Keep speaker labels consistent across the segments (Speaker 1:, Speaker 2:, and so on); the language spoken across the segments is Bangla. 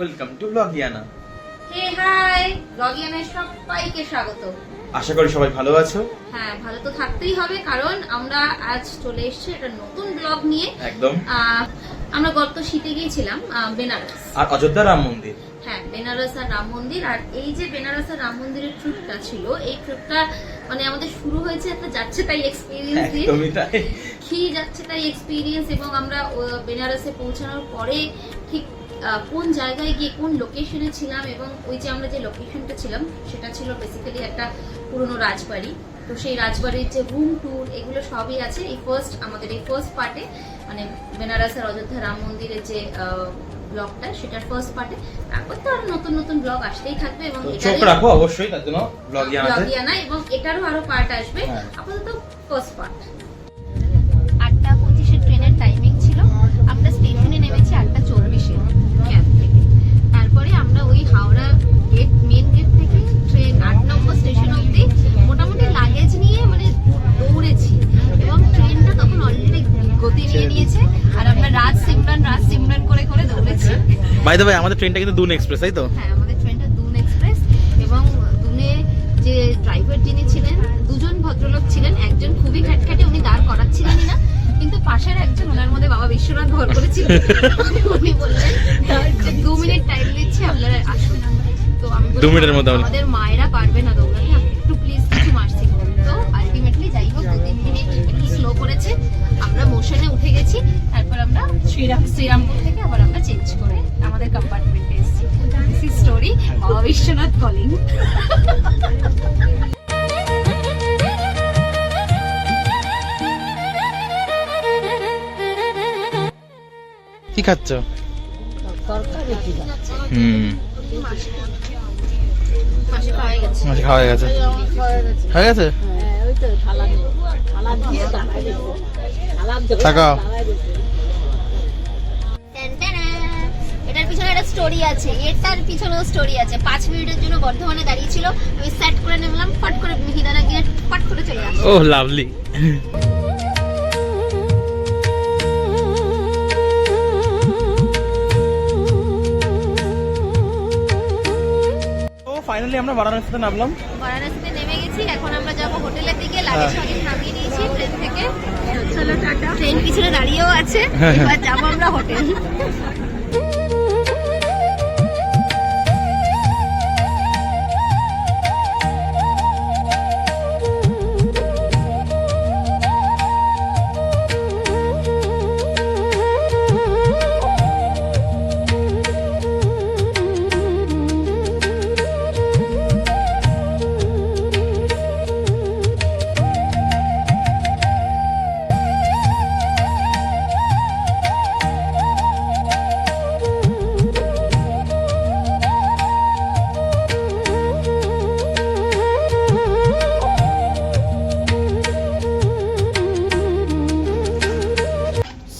Speaker 1: Welcome to Blogiana.
Speaker 2: Hey hi, ব্লগিয়ানায় সবাইকে স্বাগত।
Speaker 1: আশা করি সবাই ভালো আছো।
Speaker 2: হ্যাঁ, ভালো তো থাকতেই হবে, কারণ আমরা আজ চলে এসেছি একটা নতুন ব্লগ নিয়ে।
Speaker 1: একদম।
Speaker 2: আমরা গত শীতে গিয়েছিলাম বেনারস
Speaker 1: আর অযোধ্যা রাম মন্দির।
Speaker 2: হ্যাঁ, বেনারস আর রাম মন্দির। আর এই যে বেনারস আর রাম মন্দিরের ট্রিপটা ছিল, এই ট্রিপটা মানে আমাদের শুরু হয়েছে একটা যাচ্ছে তাই এক্সপিরিয়েন্স দিয়ে।
Speaker 1: একদমই তাই।
Speaker 2: কি যাচ্ছে তাই এক্সপিরিয়েন্স। এবং আমরা বেনারসে পৌঁছানোর পরে ঠিক কোন জায়গায় গিয়ে কোন লোকেশনে ছিলাম, এবং ওই যে আমরা যে লোকেশনটা ছিলাম সেটা ছিল বেসিক্যালি একটা পুরনো রাজবাড়ি। তো সেই রাজবাড়ির যে রুম ট্যুর এগুলো সবই আছে আমাদের এই ফার্স্ট পার্টে, মানে বেনারস আর অযোধ্যা রাম মন্দিরের যে ব্লগটা, সেটার ফার্স্ট পার্টে। তারপর তো আরো নতুন নতুন ব্লগ আসতেই থাকবে, এবং
Speaker 1: চোখ রাখো অবশ্যই তার জন্য ব্লগিয়ানা,
Speaker 2: এবং এটারও আরো পার্ট আসবে।
Speaker 1: হ্যাঁ।
Speaker 2: আপাতত ফার্স্ট পার্ট। 8:25 ট্রেনের টাইমিং ছিল। আমরা স্টেশনে নেমেছি 8:40 ক্যাব থেকে। তারপরে আমরা ওই হাওড়া মেন গেট থেকে ট্রেন 8 নম্বর স্টেশন অবধি মোটামুটি লাগেজ নিয়ে মানে দৌড়েছি, এবং ট্রেনটা তখন অলরেডি গতি নিয়ে নিয়েছে, আর আমরা রাজ সিমরান করে করে দৌড়েছি।
Speaker 1: বাই দ্য ওয়ে, আমাদের ট্রেনটা কিন্তু দুন এক্সপ্রেস, তাই তো?
Speaker 2: হ্যাঁ, আমাদের ট্রেনটা দুন এক্সপ্রেস। এবং দুনে যে ড্রাইভার যিনি ছিলেন, দুজন ভদ্রলোক ছিলেন। একজন খুবই খ্যাটখ্যাটে, উনি দাঁড় করাচ্ছিলেনই না, কিন্তু পাশের একজন, ওনার মধ্যে বাবা বিশ্বনাথ ভর করেছিলেন। উনি বললেন যে 2 মিনিট টাইম দিচ্ছি, আপনারা আসুন। তো আমি
Speaker 1: 2 মিনিটের মধ্যে
Speaker 2: আমাদের মায়েরা পারবে না দৌড়াতে, একটু প্লিজ কিছু মার্সি করুন। তো আলটিমেটলি যাই হোক 2-3 মিনিট একটু স্লো করেছে, আমরা মোশনে উঠে গেছি। তারপর আমরা শ্রীরামপুর থেকে আবার আমরা চেঞ্জ করে আমাদের কম্পার্টমেন্টে এসেছি। দিস ইজ স্টোরি বাবা বিশ্বনাথ কলিং।
Speaker 1: কি খাচ্ছ?
Speaker 2: মাসি খাওয়া গেছে।
Speaker 1: মাসি খাওয়া গেছে। হয়ে গেছে? তাকাও।
Speaker 2: এটার পিছনে একটা স্টোরি আছে, এটার পিছনেও স্টোরি আছে। 5 মিনিটের জন্য বর্ধমানে দাঁড়িয়েছিল, আমি সেট করে নিলাম, ফট করে মিহিদানা গিয়ে ফট করে চলে আসি।
Speaker 1: ও লাভলি। ফাইনালি আমরা বারাণসীতে নামলাম।
Speaker 2: বারাণসীতে নেমে গেছি, এখন আমরা যাব হোটেলের দিকে। লাগেজ ফাগেজ নামিয়ে নিয়েছি ট্রেন থেকে। চলো টাটা। ট্রেন পিছনে দাঁড়িয়েও আছে, এবার যাবো আমরা হোটেল।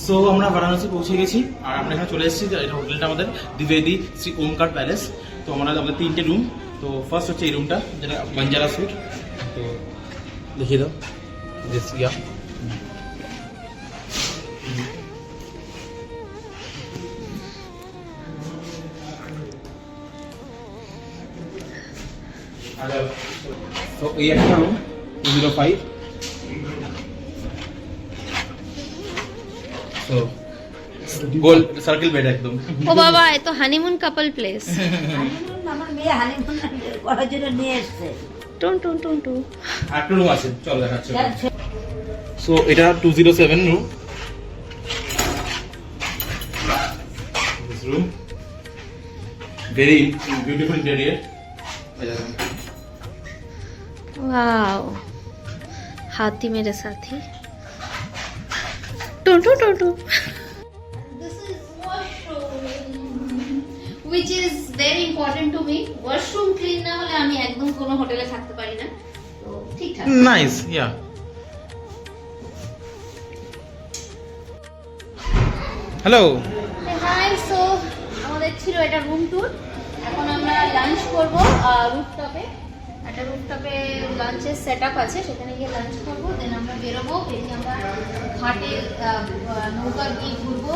Speaker 1: সো আমরা বারাণসী পৌঁছে গেছি, আর আমরা এখানে চলে এসেছি। এটা হোটেলটা আমাদের দ্বিবেদী শ্রী ওমকার প্যালেস। তো আমাদের 3টে রুম। তো ফার্স্ট হচ্ছে এই রুমটা, যেটা বাঞ্জারা সুইট। তো দেখিয়ে দাও ইয়া। তো এই একটা রুম 205। তো গোল সার্কেল বেড একদম।
Speaker 2: ও বাবা, এ তো হানিমুন কাপল প্লেস।
Speaker 3: আমার মেয়ে হানিমুন করার জন্য নিয়ে এসছে।
Speaker 2: টুন টুন টুন টু।
Speaker 1: একটা রুম আছে, চল দেখাচ্ছি। সো এটা 207 room. This room very beautiful interior.
Speaker 2: Wow, हाथी मेरे साथी। टोटो टोटो। This is washroom, which is very important to me. Washroom clean না হলে আমি একদম কোনো হোটেলে থাকতে পারি না। তো ঠিকঠাক।
Speaker 1: নাইস, ইয়া। হ্যালো।
Speaker 2: হাই, সো আমাদের ছিল এটা রুম ট্যুর। এখন আমরা লাঞ্চ করব রুফটপে। একটা রুফটপে লাঞ্চের সেট আপ আছে, সেখানে গিয়ে লাঞ্চ করবো, দেন আমরা বেরোবো, বেরিয়ে আমরা ঘাটে নৌকা গিয়ে ঘুরবো,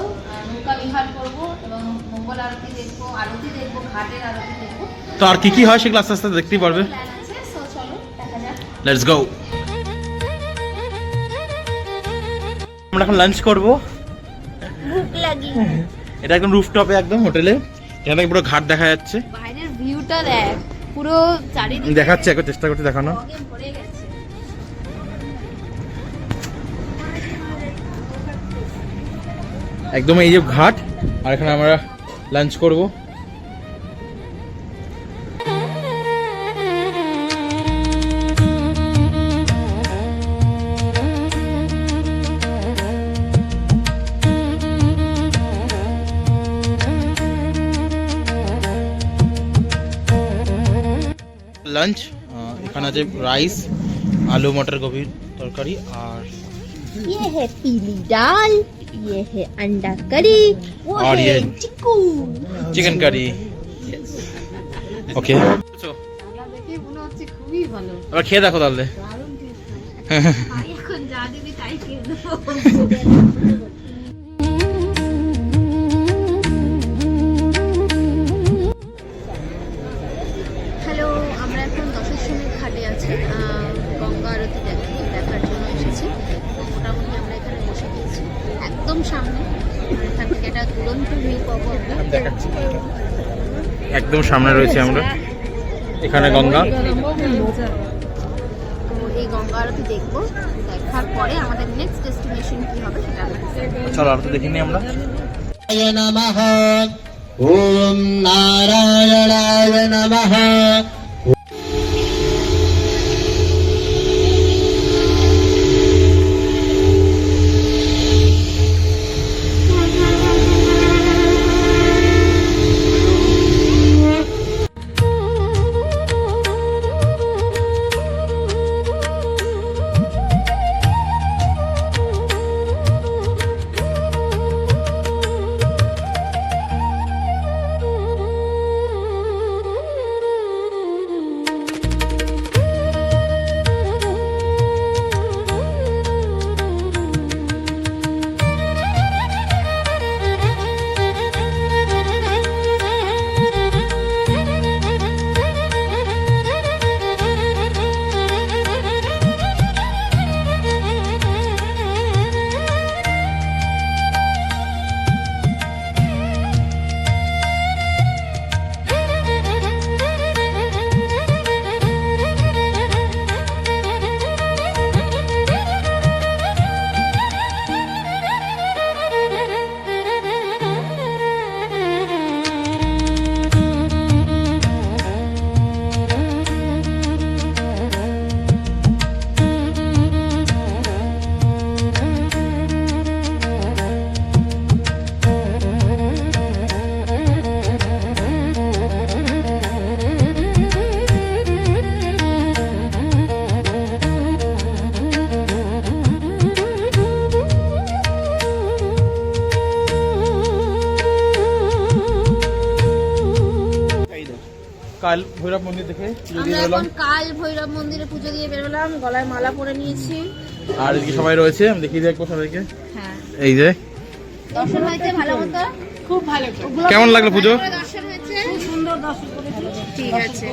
Speaker 2: নৌকা বিহার করবো এবং মঙ্গল আরতি দেখবো, ঘাটের আরতি দেখবো।
Speaker 1: তো আর কি কি হয় সেগুলো আস্তে আস্তে দেখতেই পারবে।
Speaker 2: প্ল্যান আছে, সো চলো দেখা যাক।
Speaker 1: Let's go. আমরা এখন লাঞ্চ করব।
Speaker 2: ভুক লাগি।
Speaker 1: এটা একদম রুফটপে, একদম হোটেলে, এখান থেকে পুরো ঘাট দেখা যাচ্ছে।
Speaker 2: বাইরের ভিউটা দেখ, পুরো চারিদিকে
Speaker 1: দেখাচ্ছে, একবার চেষ্টা করতে দেখানো।
Speaker 2: ফগে ভরে গেছে।
Speaker 1: একদম এই যে ঘাট, আর এখানে আমরা লাঞ্চ করব। লাঞ্চ এখানে আছে রাইস, আলু মটর গোবির তরকারি, আর
Speaker 2: ये है पीली दाल, ये है अंडा करी, वो
Speaker 1: और
Speaker 2: है
Speaker 1: ये
Speaker 2: चिकू।
Speaker 1: Chicken curry. ওকে,
Speaker 2: দেখে মনে হচ্ছে খুবই ভালো।
Speaker 1: আবার খেয়ে দেখো তাহলে।
Speaker 2: আমি এখন যা দিবি তাই খেয়ে দেবো। হ্যালো, আমরা এখন দশাশ্রমের ঘাটে আছি, গঙ্গা আরতি দেখার জন্য এসেছি। তো মোটামুটি আমরা এখানে বসে গিয়েছি একদম সামনে, আর এখান থেকে একটা দুরন্ত ভিউ পাবো আমরা।
Speaker 1: দেখাচ্ছি, একদম সামনে রয়েছে আমরা, এখানে গঙ্গা।
Speaker 2: তো এই গঙ্গা আরতি দেখবো, দেখার পরে আমাদের নেক্সট ডেস্টিনেশন কি হবে সেটা আমরা
Speaker 1: চলো আরতি দেখিনি আমরা।
Speaker 4: नमः ॐ नारायणाय नमः।
Speaker 1: কাল ভৈরব মন্দির দেখে পুজো দিয়ে
Speaker 2: আমরা
Speaker 1: বেরোলাম,
Speaker 2: এখন কাল ভৈরব মন্দিরে পুজো দিয়ে বেরোলাম, গলায় মালা পরে নিয়েছি।
Speaker 1: আর এদিকে সবাই রয়েছে, আমি দেখিয়ে দেখবো সবাইকে।
Speaker 2: হ্যাঁ,
Speaker 1: এই যে
Speaker 2: দর্শন হয়েছে ভালো মতো, খুব ভালো।
Speaker 1: কেমন লাগলো পুজো?
Speaker 2: দর্শন হয়েছে,
Speaker 3: খুব সুন্দর দর্শন করেছি।
Speaker 2: ঠিক আছে।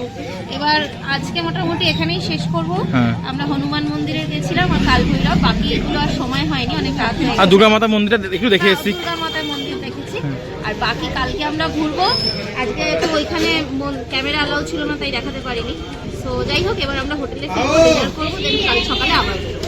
Speaker 2: এবার আজকে মোটামুটি এখানেই শেষ করব।
Speaker 1: হ্যাঁ।
Speaker 2: আমরা হনুমান মন্দিরে গেছিলাম আর কাল ভৈরব, বাকি এগুলো আর সময় হয়নি, অনেক রাত হয়ে
Speaker 1: আর
Speaker 2: গেছে।
Speaker 1: দুর্গা মাতা মন্দিরটা একটু দেখে এসেছি।
Speaker 2: দুর্গা মাতার মন্দির দেখেছি, আর বাকি কালকে আমরা ঘুরবো। আজকে তো ওইখানে ক্যামেরা অ্যালাউ ছিল না, তাই দেখাতে পারিনি। সো যাই হোক, এবার আমরা হোটেলে ডিনার করবো, দেন কাল সকালে আবার বেরোবো।